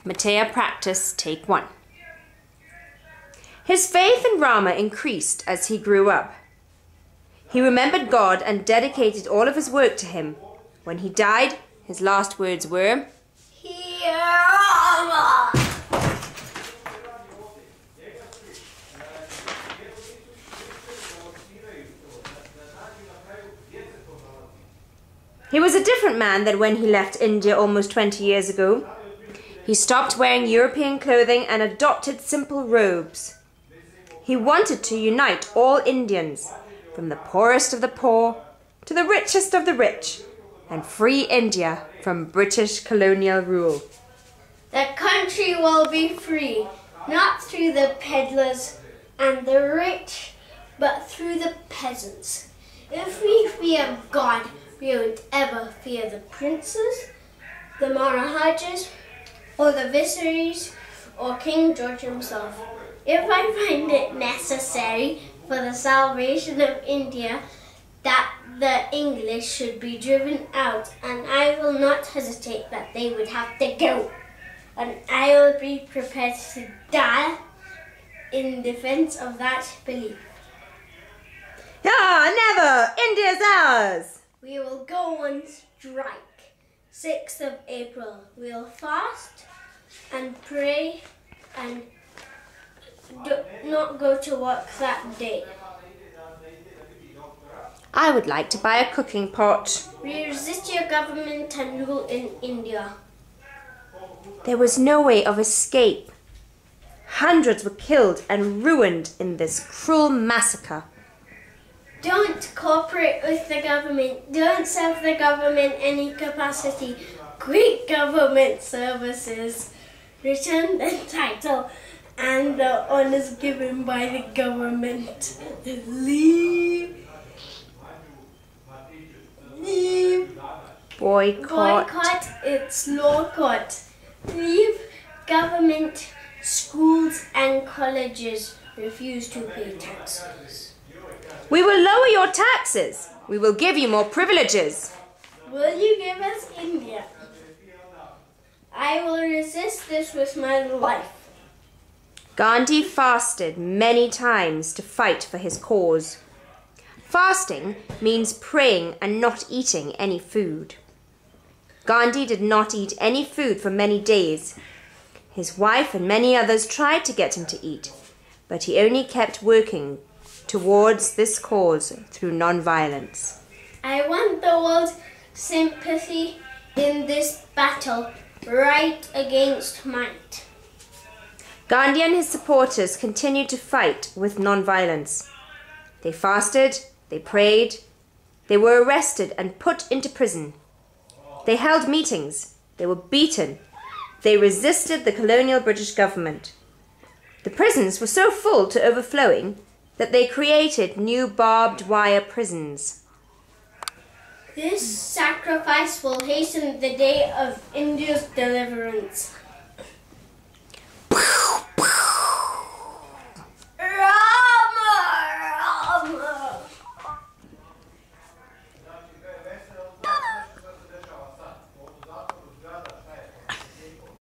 Mateja practice, take 1. His faith in Rama increased as he grew up. He remembered God and dedicated all of his work to him. When he died, his last words were, "Here, Rama." He was a different man than when he left India almost 20 years ago. He stopped wearing European clothing and adopted simple robes. He wanted to unite all Indians, from the poorest of the poor to the richest of the rich, and free India from British colonial rule. The country will be free, not through the peddlers and the rich, but through the peasants. If we fear God, we won't ever fear the princes, the Maharajas, or the Viceroys, or King George himself. If I find it necessary for the salvation of India that the English should be driven out, and I will not hesitate that they would have to go, and I will be prepared to die in defense of that belief. Ah, never! India's ours! We will go on strike. 6th of April. We'll fast and pray and not go to work that day. I would like to buy a cooking pot. We resist your government and rule in India. There was no way of escape. Hundreds were killed and ruined in this cruel massacre. Don't cooperate with the government. Don't serve the government any capacity. Quit government services. Return the title and the honors given by the government. Leave. Leave. Boycott. It's lawcott. Leave government, schools and colleges. Refuse to pay taxes. We will lower your taxes. We will give you more privileges. Will you give us India? I will resist this with my life. Gandhi fasted many times to fight for his cause. Fasting means praying and not eating any food. Gandhi did not eat any food for many days. His wife and many others tried to get him to eat, but he only kept working towards this cause through non-violence. I want the world's sympathy in this battle, right against might. Gandhi and his supporters continued to fight with non-violence. They fasted, they prayed, they were arrested and put into prison. They held meetings, they were beaten, they resisted the colonial British government. The prisons were so full to overflowing that they created new barbed wire prisons. This sacrifice will hasten the day of India's deliverance.